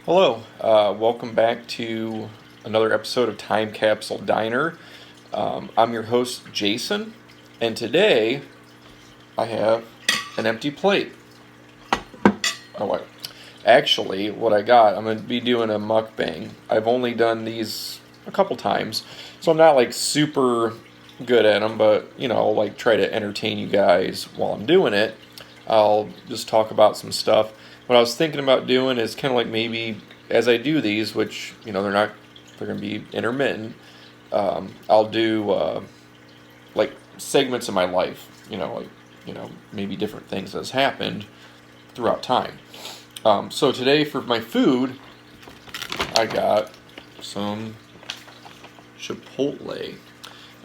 Hello, welcome back to another episode of Time Capsule Diner. I'm your host, Jason, and today I have an empty plate. Actually, what I got, I'm going to be doing a mukbang. I've only done these a couple times, so I'm not like super good at them, but I'll like try to entertain you guys while I'm doing it. I'll just talk about some stuff. What I was thinking about doing is kind of like maybe as I do these, which they're going to be intermittent. I'll do like segments of my life. Maybe different things that's happened throughout time. So today for my food, I got some Chipotle.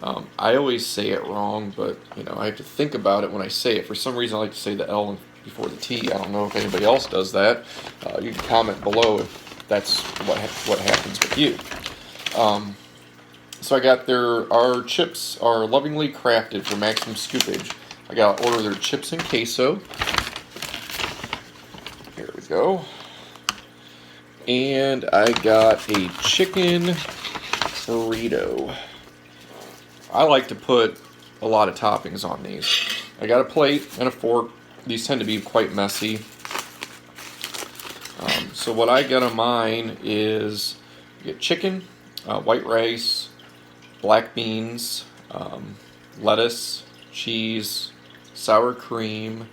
I always say it wrong, but I have to think about it when I say it. For some reason, I like to say the L before the T. I don't know if anybody else does that. You can comment below if that's what happens with you. So I got our chips are lovingly crafted for maximum scoopage. I got to order their chips and queso. Here we go. And I got a chicken burrito. I like to put a lot of toppings on these. I got a plate and a fork. These tend to be quite messy. So what I got on mine is you get chicken, white rice, black beans, lettuce, cheese, sour cream,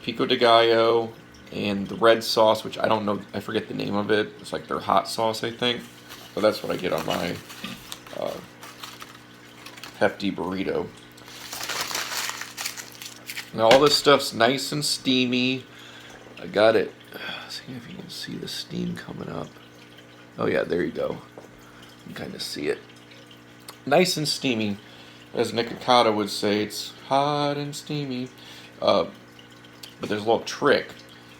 pico de gallo, and the red sauce, which I don't know, I forget the name of it. It's like their hot sauce, I think. But that's what I get on my hefty burrito. Now all this stuff's nice and steamy. I got it. See if you can see the steam coming up. Oh yeah, there you go. You can kind of see it. Nice and steamy. As Nick Okada would say, it's hot and steamy. But there's a little trick.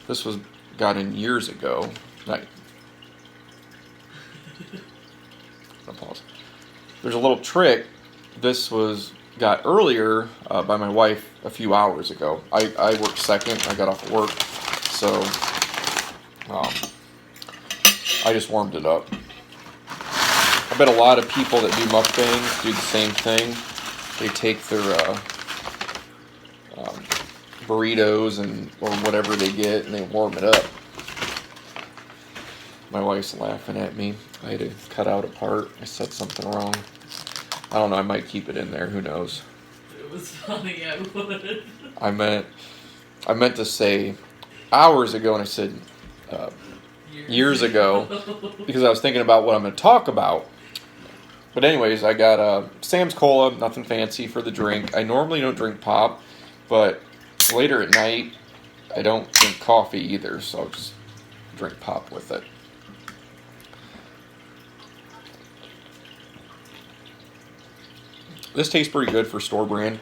This was gotten years ago. Pause. There's a little trick. This was got earlier by my wife a few hours ago. I worked second. I got off work, so I just warmed it up. I bet a lot of people that do mukbangs do the same thing. They take their burritos or whatever they get, and they warm it up. My wife's laughing at me. I had to cut out a part. I said something wrong. I don't know. I might keep it in there. Who knows? It was funny. I would. I meant to say hours ago, and I said years ago because I was thinking about what I'm going to talk about. But anyways, I got Sam's Cola, nothing fancy for the drink. I normally don't drink pop, but later at night, I don't drink coffee either, so I'll just drink pop with it. This tastes pretty good for store brand.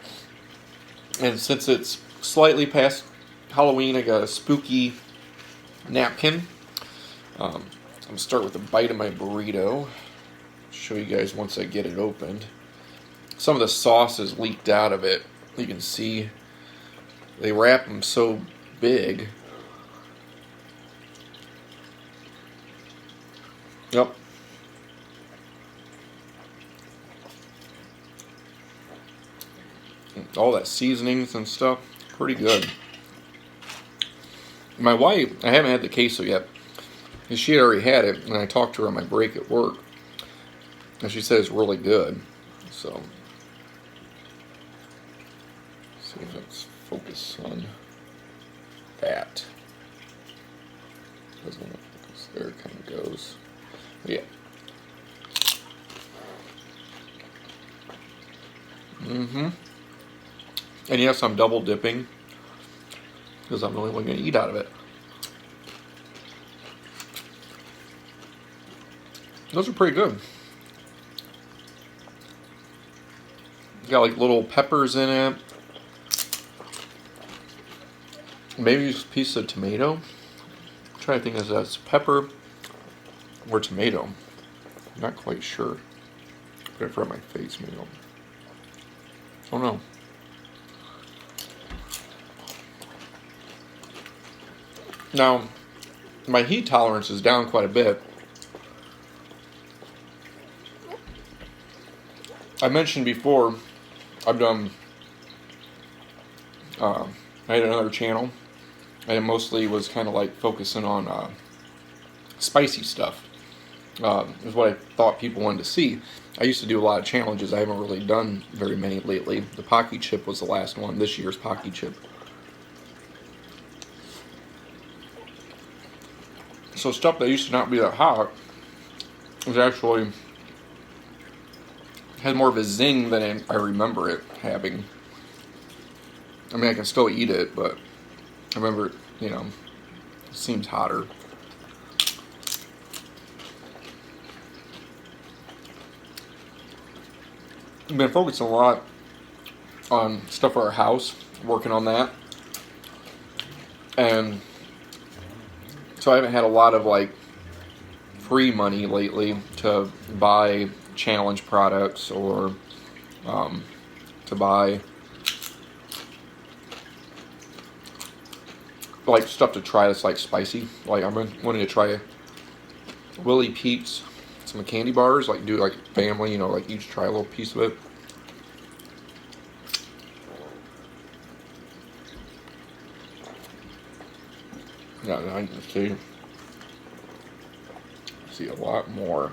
And since it's slightly past Halloween, I got a spooky napkin. I'm going to start with a bite of my burrito. Show you guys once I get it opened. Some of the sauce is leaked out of it. You can see they wrap them so big. Yep. All that seasonings and stuff, pretty good. My wife, I haven't had the queso yet. She had already had it, and I talked to her on my break at work. And she said it's really good. So, see if let's focus on that. Doesn't focus. There it kind of goes. But yeah. And yes, I'm double dipping because I'm the only one going to eat out of it. Those are pretty good. Got like little peppers in it. Maybe a piece of tomato. I'm trying to think if that's pepper or tomato. I'm not quite sure. Put it in front of my face, maybe. Oh no. Now, my heat tolerance is down quite a bit. I mentioned before, I've done, I had another channel, and it mostly was kind of like focusing on spicy stuff. Is what I thought people wanted to see. I used to do a lot of challenges. I haven't really done very many lately. The Pocky Chip was the last one, this year's Pocky Chip. So stuff that used to not be that hot was actually had more of a zing than I remember it having. I mean, I can still eat it, but I remember it, you know, it seems hotter. I've been focusing a lot on stuff for our house, working on that. And so I haven't had a lot of like free money lately to buy challenge products or to buy like stuff to try that's like spicy. Like I'm wanting to try Willie Pete's, some candy bars, like do like family, you know, like each try a little piece of it. Yeah, I can see a lot more.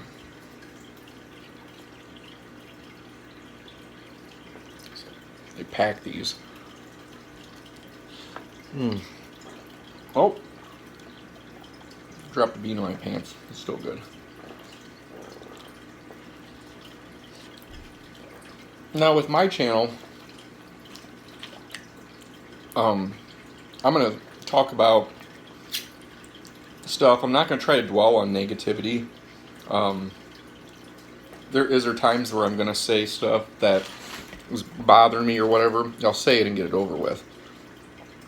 They pack these. Oh, dropped a bean in my pants. It's still good. Now with my channel, I'm gonna talk about stuff. I'm not gonna try to dwell on negativity. There times where I'm gonna say stuff that is bothering me or whatever. I'll say it and get it over with.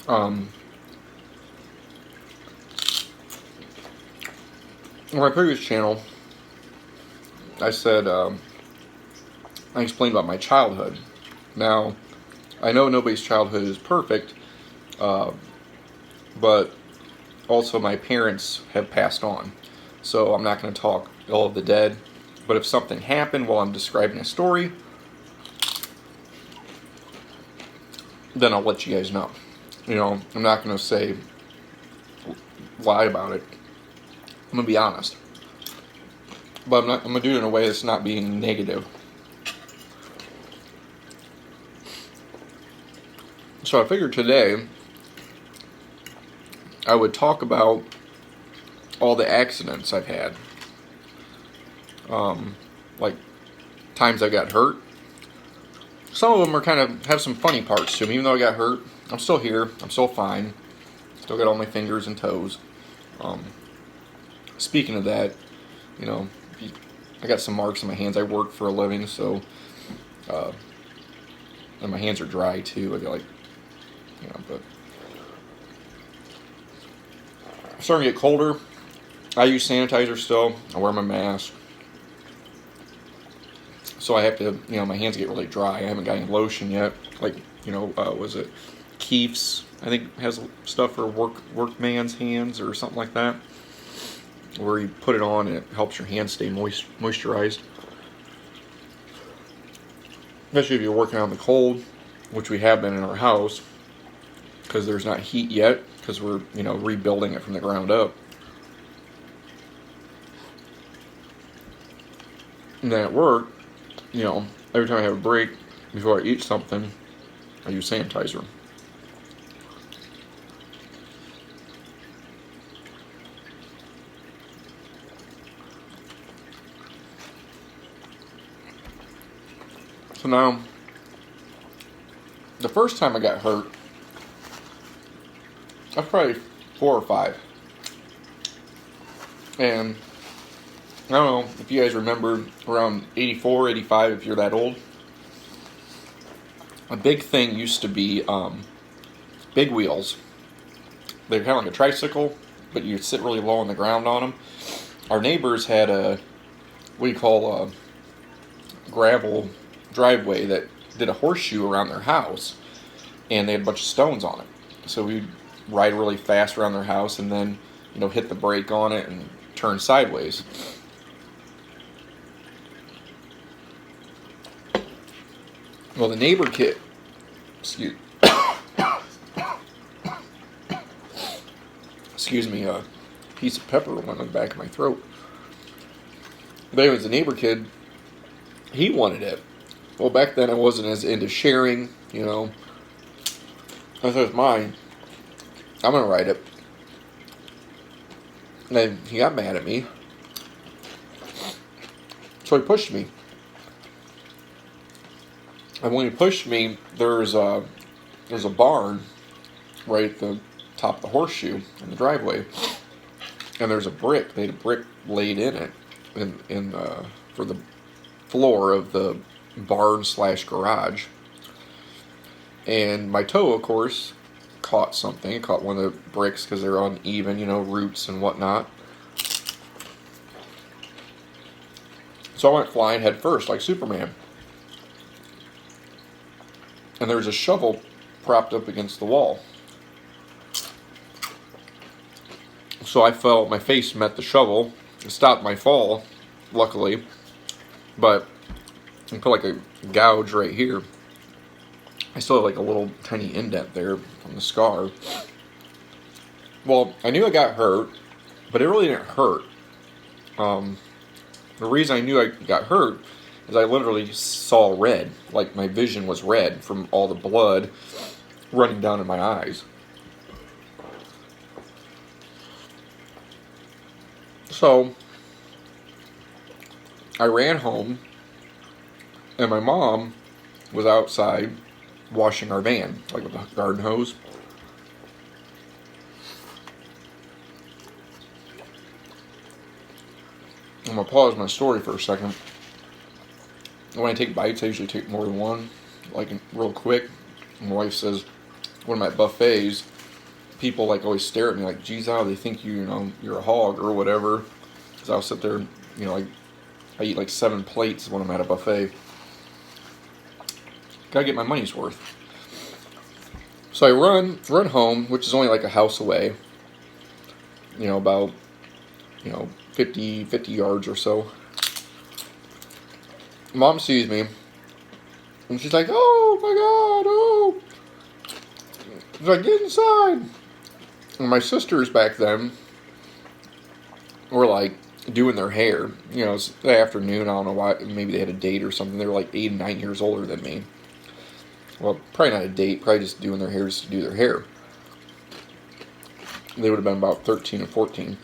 On my previous channel, I said I explained about my childhood. Now, I know nobody's childhood is perfect, but also my parents have passed on, so I'm not going to talk ill of the dead. But if something happened while I'm describing a story, then I'll let you guys know. You know, I'm not going to say lie about it. I'm going to be honest. But I'm going to do it in a way that's not being negative. So I figured today I would talk about all the accidents I've had. Like times I got hurt. Some of them are kind of have some funny parts to them. Even though I got hurt, I'm still here. I'm still fine. Still got all my fingers and toes. Speaking of that, you know, I got some marks on my hands. I work for a living, so and my hands are dry too. I got like, you know, but it's starting to get colder. I use sanitizer still. I wear my mask. So I have to, you know, my hands get really dry. I haven't got any lotion yet. Like, you know, was it Keef's? I think has stuff for workman's hands or something like that, where you put it on and it helps your hands stay moisturized. Especially if you're working out in the cold, which we have been in our house, because there's not heat yet, because we're, you know, rebuilding it from the ground up. And then at work, you know, every time I have a break, before I eat something, I use sanitizer. So now, the first time I got hurt, I was probably 4 or 5. And I don't know if you guys remember around 84, 85, if you're that old. A big thing used to be big wheels. They're kind of like a tricycle, but you'd sit really low on the ground on them. Our neighbors had what you call a gravel driveway that did a horseshoe around their house, and they had a bunch of stones on it. So we'd ride really fast around their house, and then, hit the brake on it and turn sideways. Well, the neighbor kid, excuse me, a piece of pepper went on the back of my throat. But anyways, the neighbor kid, he wanted it. Well, back then I wasn't as into sharing, I said, it's mine. I'm going to ride it. And then he got mad at me. So he pushed me. And when he pushed me, there's a barn right at the top of the horseshoe in the driveway. And there's a brick. They had a brick laid in it for the floor of the barn/garage. And my toe, of course, caught something. It caught one of the bricks because they're uneven, roots and whatnot. So I went flying head first like Superman. And there's a shovel propped up against the wall. So I fell, my face met the shovel. It stopped my fall, luckily. But I put like a gouge right here. I still have like a little tiny indent there from the scar. Well, I knew I got hurt, but it really didn't hurt. The reason I knew I got hurt is I literally saw red. Like my vision was red from all the blood running down in my eyes. So I ran home, and my mom was outside washing our van, like with a garden hose. I'm going to pause my story for a second. When I take bites, I usually take more than one, like real quick. And my wife says, one of my buffets, people like always stare at me like, geez, how they think you're a hog or whatever. Because I'll sit there, I eat like 7 plates when I'm at a buffet. Gotta get my money's worth. So I run home, which is only like a house away. About 50 yards or so. Mom sees me, and she's like, "Oh my God, oh!" She's like, "Get inside." And my sisters back then were like doing their hair. It's the afternoon. I don't know why. Maybe they had a date or something. They were like 8 and 9 years older than me. Well, probably not a date. Probably just doing their hair just to do their hair. They would have been about 13 and 14.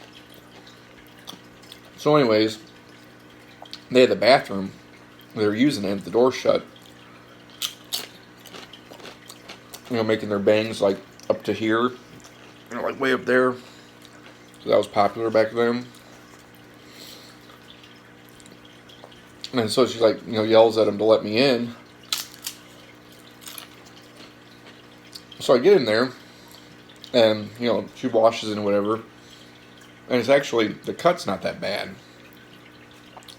So anyways, they had the bathroom. They were using it, the door shut. Making their bangs like up to here. Like way up there. So that was popular back then. And so she's like, yells at him to let me in. So I get in there, and, she washes it and whatever. And it's actually, the cut's not that bad.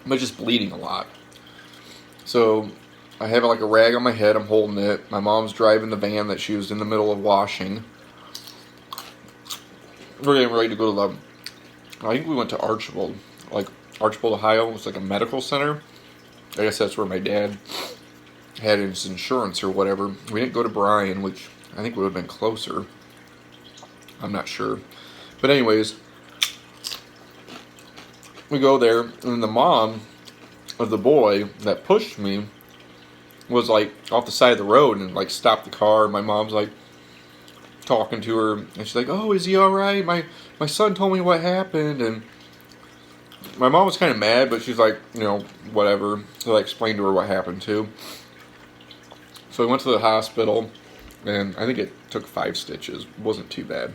But just bleeding a lot. So I have like a rag on my head, I'm holding it. My mom's driving the van that she was in the middle of washing. We're getting ready to go to I think we went to Archibald. Like, Archibald, Ohio was like a medical center. I guess that's where my dad had his insurance or whatever. We didn't go to Bryan, which I think would have been closer. I'm not sure. But anyways, we go there, and the mom of the boy that pushed me was like off the side of the road and like stopped the car. My mom's like talking to her, and she's like, "Oh, is he all right? My son told me what happened." And my mom was kind of mad, but she's like, whatever. So I explained to her what happened too. So we went to the hospital, and I think it took 5 stitches. It wasn't too bad.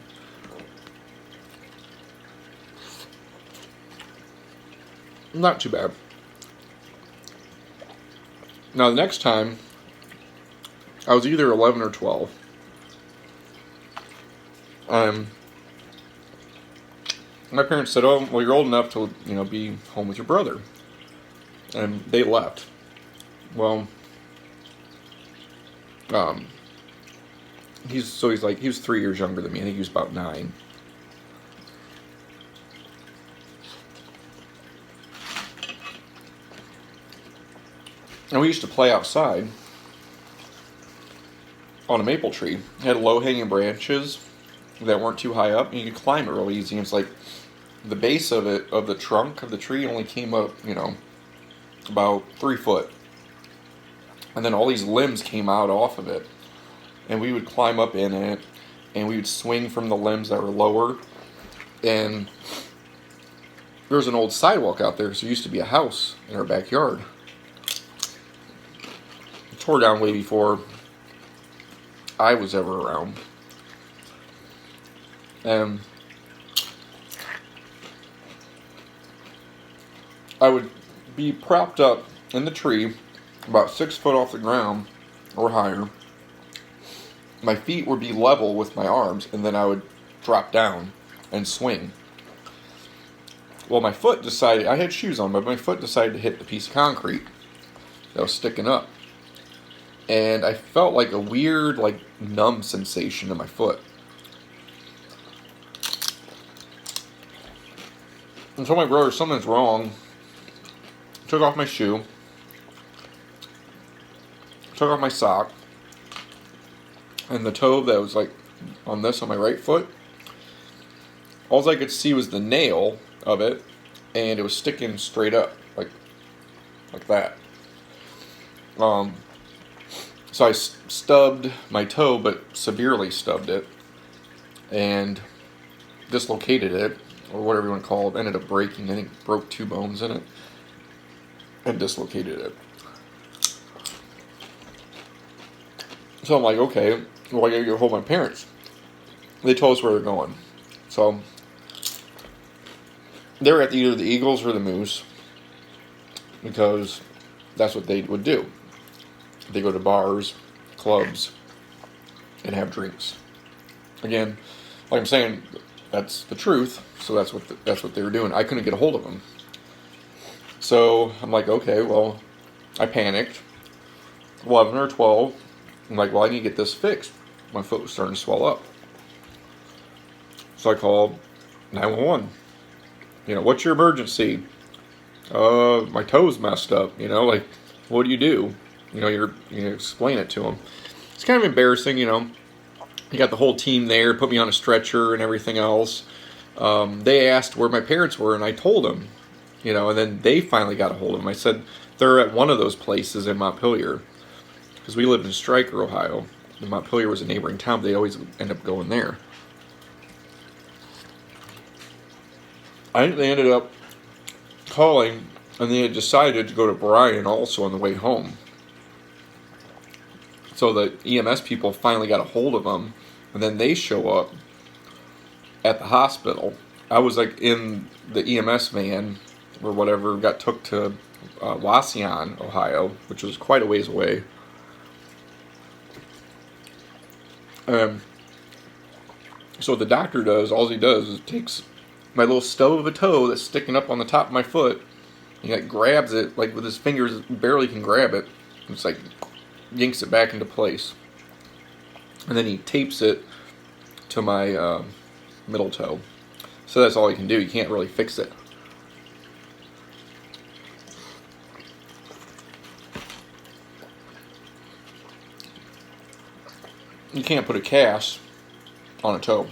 Not too bad. Now the next time, I was either 11 or 12. My parents said, "Oh, well, you're old enough to, be home with your brother," and they left. Well, he was 3 years younger than me. I think he was about 9. And we used to play outside on a maple tree. It had low hanging branches that weren't too high up, and you could climb it real easy. And it's like the base of it, of the trunk of the tree, only came up, about 3 foot. And then all these limbs came out off of it. And we would climb up in it, and we would swing from the limbs that were lower. And there was an old sidewalk out there, so there used to be a house in our backyard. It tore down way before I was ever around. And I would be propped up in the tree about 6 foot off the ground or higher. My feet would be level with my arms, and then I would drop down and swing. Well, my foot decided, I had shoes on, but my foot decided to hit the piece of concrete that was sticking up. And I felt like a weird, like, numb sensation in my foot. And told my brother something's wrong. Took off my shoe. Took off my sock. And the toe that was like on my right foot, all I could see was the nail of it, and it was sticking straight up, like that. So I stubbed my toe, but severely stubbed it, and dislocated it, or whatever you want to call it. Ended up breaking. I think broke 2 bones in it, and dislocated it. So I'm like, okay, well, I gotta go hold my parents. They told us where they're going. So they were at either the Eagles or the Moose, because that's what they would do. They go to bars, clubs, and have drinks. Again, like I'm saying, that's the truth. So that's what they were doing. I couldn't get a hold of them. So I'm like, okay, well, I panicked. 11 or 12. I'm like, well, I need to get this fixed. My foot was starting to swell up. So I called 911. What's your emergency? My toe's messed up. Like, what do? You explain it to them. It's kind of embarrassing, You got the whole team there, put me on a stretcher and everything else. They asked where my parents were, and I told them, and then they finally got a hold of them. I said, they're at one of those places in Montpelier, because we lived in Stryker, Ohio. And Montpelier was a neighboring town, but they always end up going there. I think they ended up calling, and they had decided to go to Bryan also on the way home. So the EMS people finally got a hold of them, and then they show up at the hospital. I was like in the EMS van or whatever, got took to Wauseon, Ohio, which was quite a ways away. So what the doctor does, all he does is takes my little stub of a toe that's sticking up on the top of my foot, and he grabs it, like with his fingers, barely can grab it. It's like yanks it back into place. And then he tapes it to my middle toe. So that's all he can do. You can't really fix it. You can't put a cast on a toe.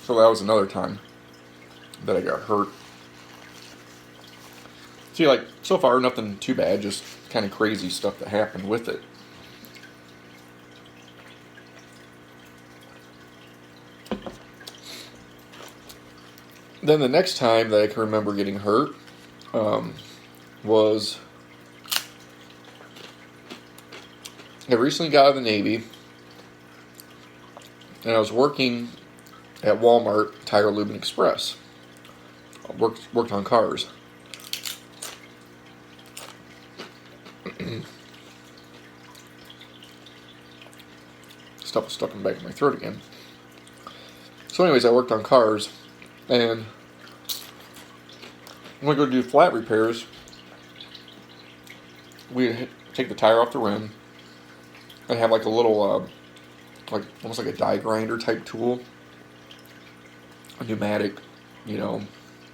So that was another time that I got hurt. See, like, so far, nothing too bad, just kind of crazy stuff that happened with it. Then the next time that I can remember getting hurt was I recently got out of the Navy, and I was working at Walmart Tire Lube and Express. I worked on cars. Stuff was stuck in the back of my throat again. So anyways, I worked on cars, and when we go to do flat repairs, we take the tire off the rim and have like a little, like almost like a die grinder type tool, a pneumatic,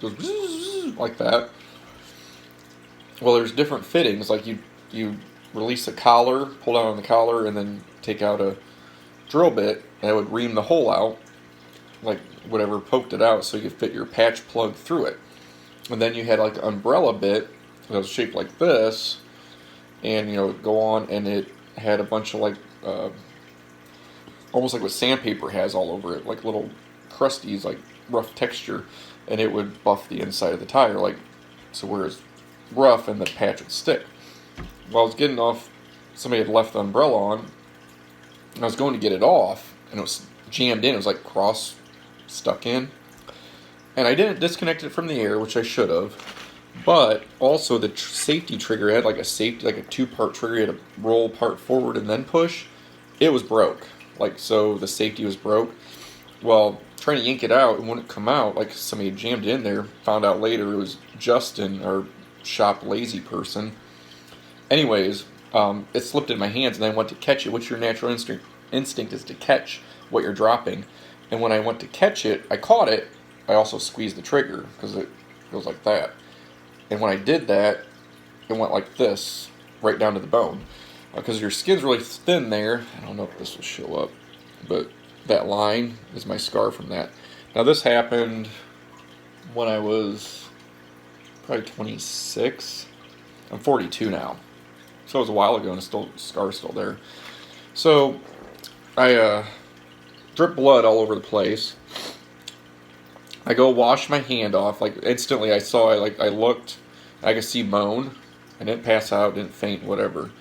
goes bzzz, like that. Well, there's different fittings. Like you release the collar, pull down on the collar, and then take out a drill bit, and it would ream the hole out, like whatever poked it out, so you could fit your patch plug through it. And then you had like an umbrella bit that was shaped like this, and you know, it'd go on, and it had a bunch of like almost like what sandpaper has all over it, like little crusties, like rough texture, and it would buff the inside of the tire, like so where it's rough and the patch would stick. While I was getting off, somebody had left the umbrella on, and I was going to get it off, and it was jammed in. It was like cross stuck in, and I didn't disconnect it from the air, which I should have. But also the safety trigger had like a 2-part trigger. You had to roll part forward and then push. It was broke, like so the safety was broke. Well, trying to yank it out, it wouldn't come out. Like somebody had jammed it in there. Found out later it was Justin, our shop lazy person. Anyways, it slipped in my hands, and I went to catch it. What's your natural instinct is to catch what you're dropping. And when I went to catch it, I caught it. I also squeezed the trigger because it goes like that. And when I did that, it went like this, right down to the bone. Because your skin's really thin there. I don't know if this will show up, but that line is my scar from that. Now this happened when I was probably 26. I'm 42 now. So it was a while ago, and the scar's still there. So I drip blood all over the place. I go wash my hand off. Like instantly, I looked, I could see moan. I didn't pass out, didn't faint, whatever.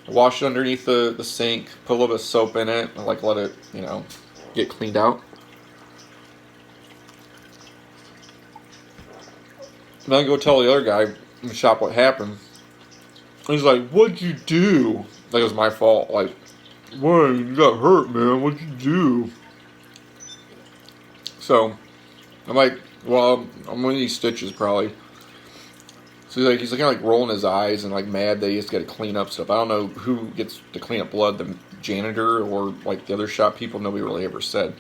I washed it underneath the sink, put a little bit of soap in it, and like let it, get cleaned out. And then I go tell the other guy in the shop what happened. He's like, "What'd you do?" Like it was my fault. Like, "Why, you got hurt, man? What'd you do?" So I'm like, "Well, I'm one of these stitches probably." So he's kind of like rolling his eyes and like mad that he just got to clean up stuff. I don't know who gets to clean up blood, the janitor or like the other shop people. Nobody really ever said.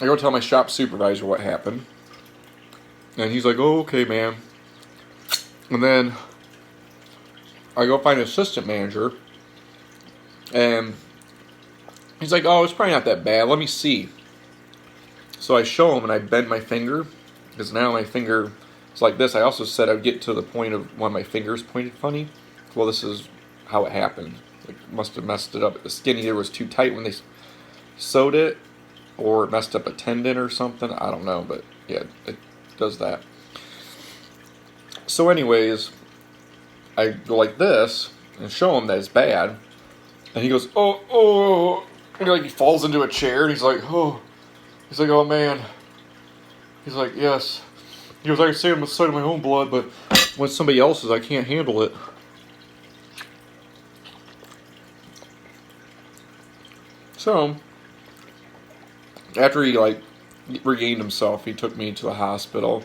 I go tell my shop supervisor what happened. And he's like, "Oh, okay, man." And then I go find an assistant manager. And he's like, "Oh, it's probably not that bad. Let me see." So I show him and I bend my finger. Because now my finger is like this. I also said I would get to the point of one of my fingers pointed funny. Well, this is how it happened. Like, must have messed it up. The skin either was too tight when they sewed it, or it messed up a tendon or something. I don't know, but yeah, it does that. So anyways, I go like this and show him that it's bad. And he goes, oh. And like he falls into a chair and he's like, "Oh." He's like, "Oh man." He's like, "Yes." He goes, "I can see on the side of my own blood, but when somebody else's, I can't handle it." So after he like regained himself, he took me to the hospital.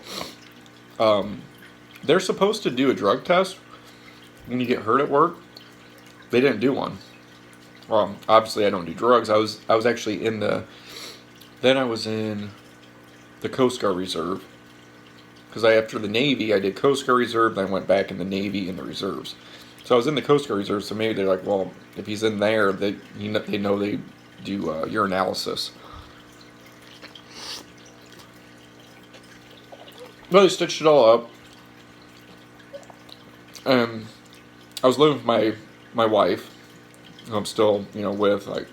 They're supposed to do a drug test when you get hurt at work. They didn't do one. Well, obviously I don't do drugs. I was actually in the Coast Guard Reserve. Because after the Navy, I did Coast Guard Reserve, then I went back in the Navy in the reserves. So I was in the Coast Guard Reserve, so maybe they're like, well, if he's in there, they know they do urinalysis. Well, they stitched it all up. And I was living with my wife, who I'm still, with. Like,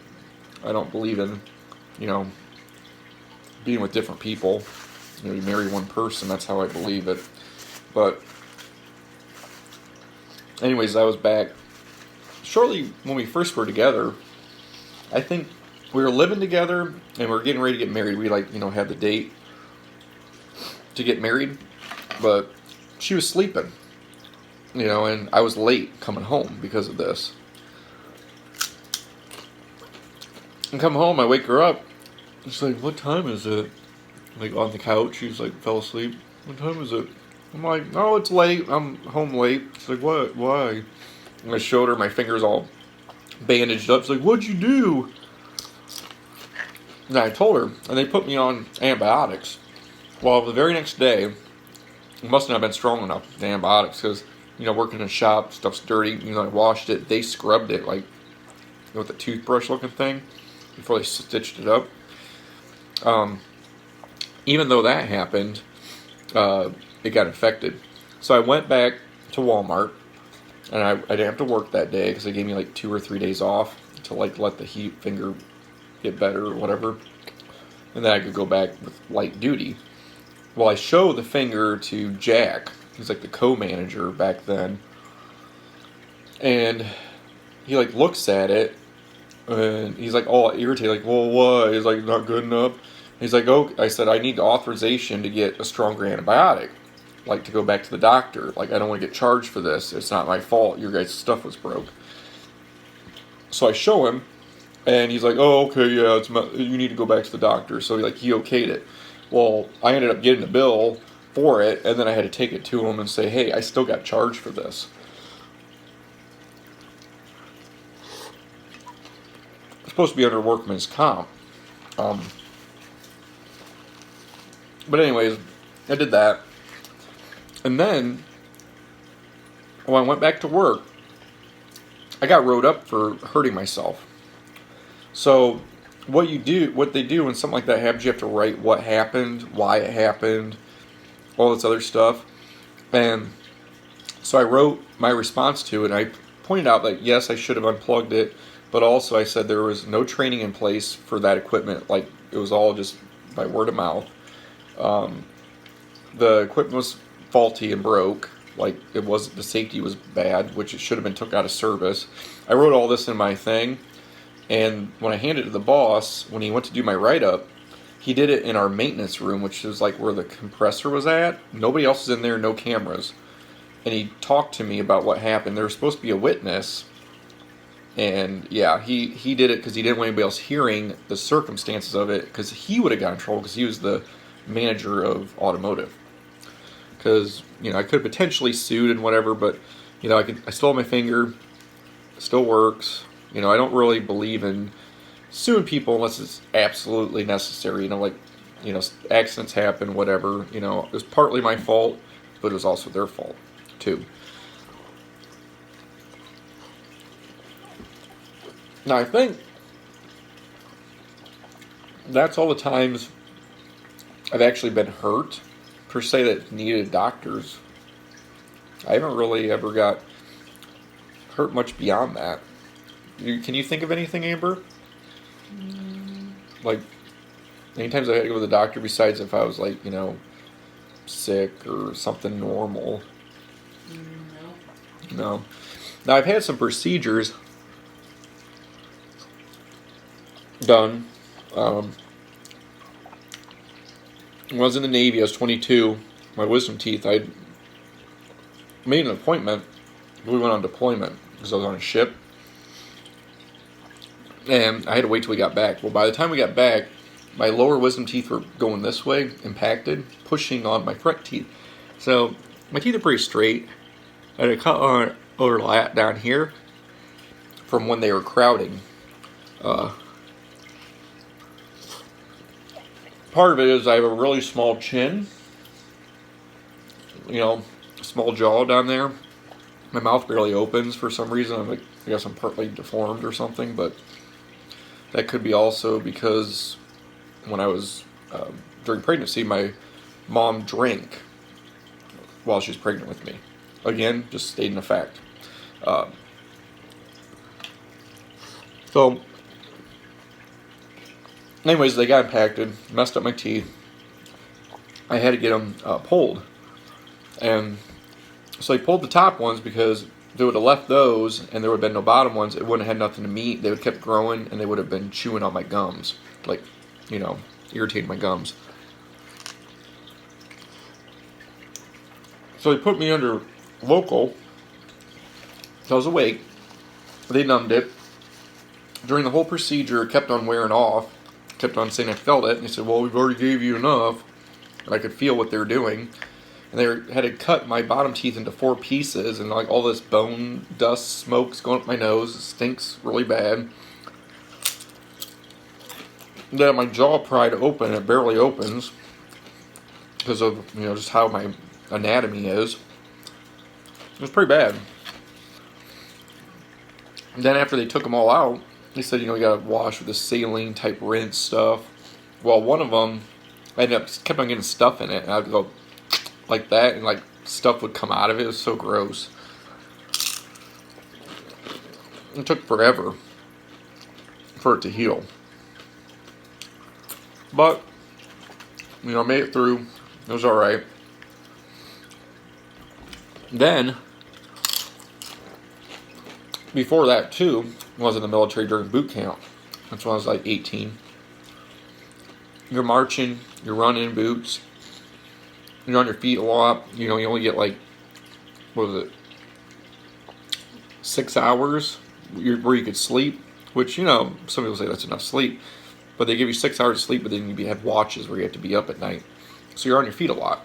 I don't believe in, being with different people. You marry one person, that's how I believe it. But anyways, I was back. Shortly when we first were together, I think we were living together and we were getting ready to get married. We had the date to get married, but she was sleeping, and I was late coming home because of this. And come home, I wake her up. She's like, "What time is it?" Like on the couch, she's like, fell asleep. "What time is it?" I'm like, "Oh, it's late. I'm home late." She's like, "What? Why?" And I showed her my fingers all bandaged up. She's like, "What'd you do?" And I told her, and they put me on antibiotics. Well, the very next day, it must not have been strong enough, the antibiotics, because, working in a shop, stuff's dirty. I washed it. They scrubbed it, like, with a toothbrush looking thing before they stitched it up. Even though that happened, it got infected. So I went back to Walmart, and I didn't have to work that day because they gave me like 2 or 3 days off to like let the heat finger get better or whatever, and then I could go back with light duty. Well, I show the finger to Jack. He's like the co-manager back then, and he like looks at it, and he's like all irritated, like, well, what? He's like, not good enough. He's like, oh, I said, I need authorization to get a stronger antibiotic, like to go back to the doctor. Like, I don't want to get charged for this. It's not my fault. Your guys' stuff was broke. So I show him, and he's like, oh, okay, yeah, you need to go back to the doctor. So he okayed it. Well, I ended up getting a bill for it, and then I had to take it to him and say, hey, I still got charged for this. It's supposed to be under workman's comp. But anyways, I did that. And then, when I went back to work, I got wrote up for hurting myself. So, what they do when something like that happens, you have to write what happened, why it happened, all this other stuff. And so I wrote my response to it, and I pointed out that, yes, I should have unplugged it, but also I said there was no training in place for that equipment. Like, it was all just by word of mouth. The equipment was faulty and broke. Like, the safety was bad, which it should have been took out of service. I wrote all this in my thing, and when I handed it to the boss, when he went to do my write-up, he did it in our maintenance room, which is like where the compressor was at. Nobody else is in there, no cameras. And he talked to me about what happened. There was supposed to be a witness, and yeah, he did it because he didn't want anybody else hearing the circumstances of it, because he would have got in trouble because he was the manager of automotive. Because, I could have potentially sued and whatever, but, I still have my finger, it still works. I don't really believe in suing people unless it's absolutely necessary. Accidents happen, whatever. It was partly my fault, but it was also their fault, too. Now, I think that's all the times I've actually been hurt, per se, that needed doctors. I haven't really ever got hurt much beyond that. Can you think of anything, Amber? Like, any times I had to go to the doctor besides if I was like, sick or something normal? No. Now, I've had some procedures done. When I was in the Navy, I was 22. My wisdom teeth, I made an appointment. We went on deployment because I was on a ship. And I had to wait till we got back. Well, by the time we got back, my lower wisdom teeth were going this way, impacted, pushing on my front teeth. So, my teeth are pretty straight. I had a cut on overlap down here from when they were crowding. Part of it is I have a really small chin, small jaw down there. My mouth barely opens for some reason. I guess I'm partly deformed or something, but that could be also because when I was, during pregnancy, my mom drank while she was pregnant with me. Again, just stating a fact. So, anyways, they got impacted, messed up my teeth. I had to get them pulled. And so they pulled the top ones because if they would have left those and there would have been no bottom ones, it wouldn't have had nothing to eat. They would have kept growing and they would have been chewing on my gums. Like, irritating my gums. So they put me under local. So I was awake. They numbed it. During the whole procedure, it kept on wearing off. Kept on saying I felt it. And they said, well, we've already gave you enough. And I could feel what they were doing. And they had to cut my bottom teeth into 4 pieces. And like all this bone dust, smoke's going up my nose. It stinks really bad. Then my jaw pried open. It barely opens because of just how my anatomy is. It was pretty bad. And then after they took them all out, they said you gotta wash with the saline type rinse stuff. Well, one of them, I kept on getting stuff in it, and I'd go like that, and like stuff would come out of it. It was so gross. It took forever for it to heal. But, I made it through. It was alright. Then, before that too, I was in the military during boot camp. That's when I was like 18. You're marching, you're running in boots, you're on your feet a lot. You only get like, 6 hours where you could sleep, which, some people say that's enough sleep. But they give you 6 hours of sleep, but then you have watches where you have to be up at night. So you're on your feet a lot.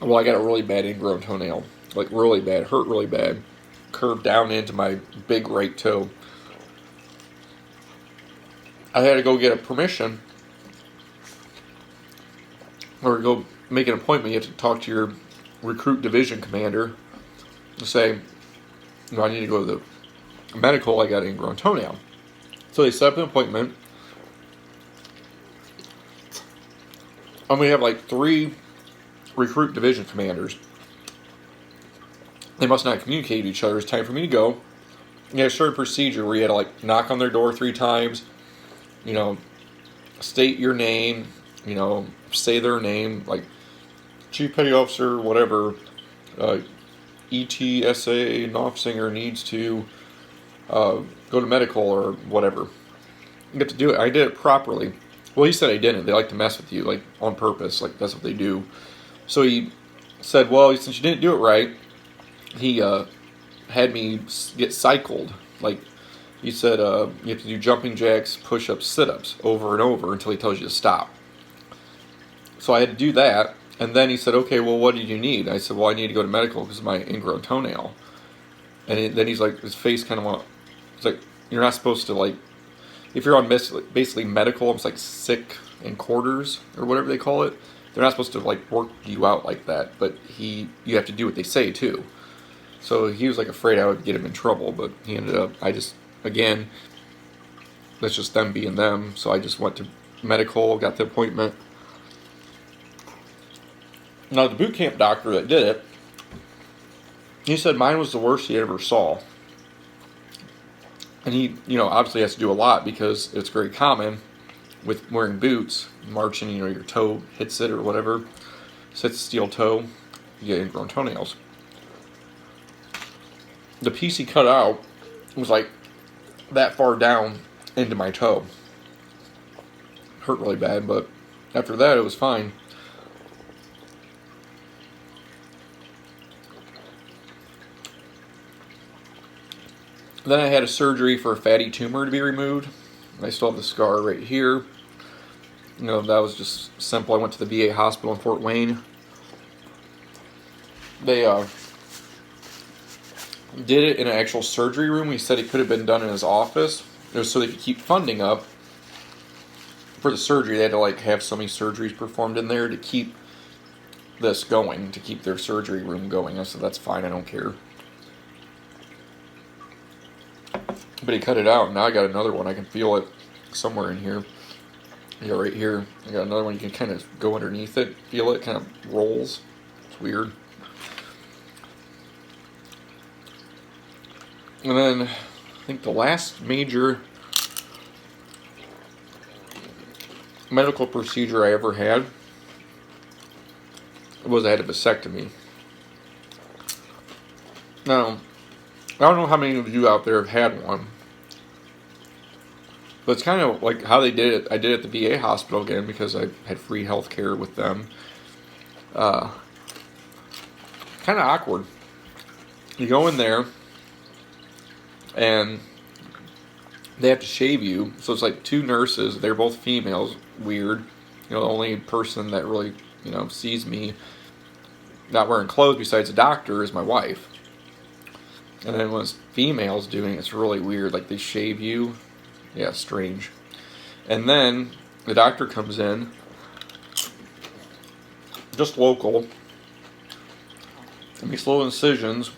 Well, I got a really bad ingrown toenail. Like, really bad. Hurt really bad. Curved down into my big right toe. I had to go get a permission. Or go make an appointment. You have to talk to your recruit division commander. To say, I need to go to the medical. I got an ingrown toenail. So they set up an appointment. And we have like 3 recruit division commanders. They must not communicate with each other. It's time for me to go. You had a certain procedure where you had to like knock on their door 3 times, state your name, say their name, like Chief Petty Officer, whatever, ETSA Knopfsinger needs to go to medical or whatever. You have to do it. I did it properly. Well, he said I didn't. They like to mess with you, like on purpose, like that's what they do. So he said, well, since you didn't do it right, he had me get cycled. Like, he said you have to do jumping jacks, push-ups, sit-ups over and over until he tells you to stop. So I had to do that. And then he said, okay, well, what did you need? I said, well, I need to go to medical because of my ingrown toenail. And then he's like, his face kind of went, it's like, you're not supposed to, like, if you're on basically medical, it's like sick in quarters or whatever they call it. They're not supposed to like work you out like that, but you have to do what they say too. So he was like afraid I would get him in trouble, but he ended up, again, that's just them being them. So I just went to medical, got the appointment. Now the boot camp doctor that did it, he said mine was the worst he ever saw. And he, obviously has to do a lot because it's very common with wearing boots, marching, your toe hits it or whatever, hits steel toe, you get ingrown toenails. The piece he cut out was like that far down into my toe. Hurt really bad, but after that it was fine. Then I had a surgery for a fatty tumor to be removed. I still have the scar right here. That was just simple. I went to the VA hospital in Fort Wayne. They did it in an actual surgery room. He said it could have been done in his office. It was so they could keep funding up for the surgery. They had to like have so many surgeries performed in there to keep this going, to keep their surgery room going. I said, that's fine, I don't care. But he cut it out, and now I got another one. I can feel it somewhere in here. Yeah, right here. I got another one. You can kind of go underneath it, feel it, kind of rolls. It's weird. And then I think the last major medical procedure I ever had was I had a vasectomy. Now, I don't know how many of you out there have had one, but it's kind of like how they did it. I did it at the VA hospital again because I had free health care with them. Kind of awkward. You go in there, and they have to shave you. So it's like 2 nurses. They're both females. Weird. The only person that really, sees me not wearing clothes besides a doctor is my wife. And then when it's females doing it, it's really weird. Like they shave you. Yeah, strange. And then the doctor comes in, just local, and makes little incisions.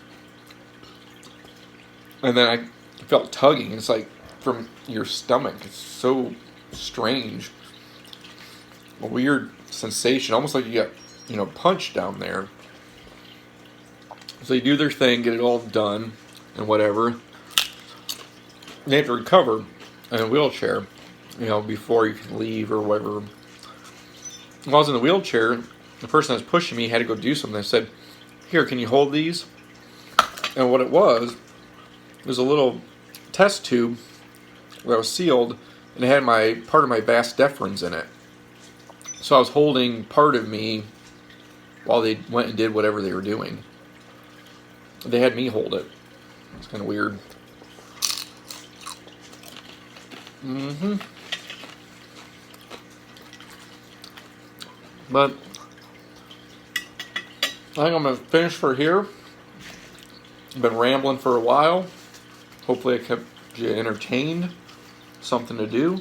And then I felt tugging. It's like from your stomach. It's so strange. A weird sensation, almost like you got, punched down there. So they do their thing, get it all done, and whatever. They have to recover in a wheelchair, before you can leave or whatever. While I was in the wheelchair, the person that was pushing me had to go do something. I said, "Here, can you hold these?" And what it was a little test tube that was sealed, and it had part of my vas deferens in it. So I was holding part of me while they went and did whatever they were doing. They had me hold it. It's kind of weird. But I think I'm going to finish for here. I've been rambling for a while. Hopefully I kept you entertained. Something to do.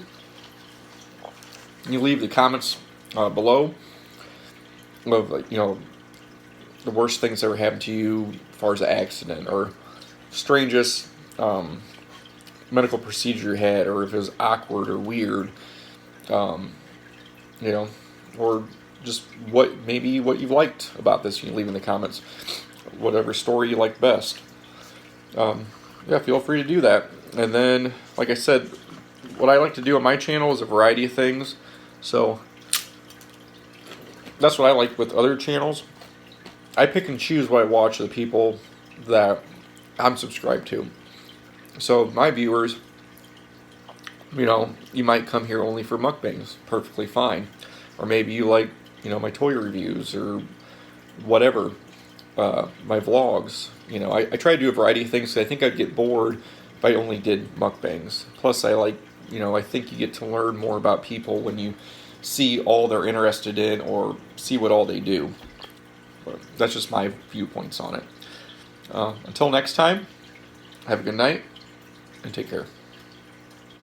You leave the comments below of, the worst things that ever happened to you as far as an accident, or strangest medical procedure you had, or if it was awkward or weird, or just what you've liked about this. You can leave in the comments whatever story you like best. Yeah, feel free to do that. And then, like I said, what I like to do on my channel is a variety of things. So that's what I like with other channels. I pick and choose what I watch of the people that I'm subscribed to. So my viewers, you might come here only for mukbangs, perfectly fine. Or maybe you like, my toy reviews or whatever, my vlogs. I try to do a variety of things, because I think I'd get bored if I only did mukbangs. Plus I like, I think you get to learn more about people when you see all they're interested in or see what all they do. But that's just my viewpoints on it. Until next time, have a good night and take care.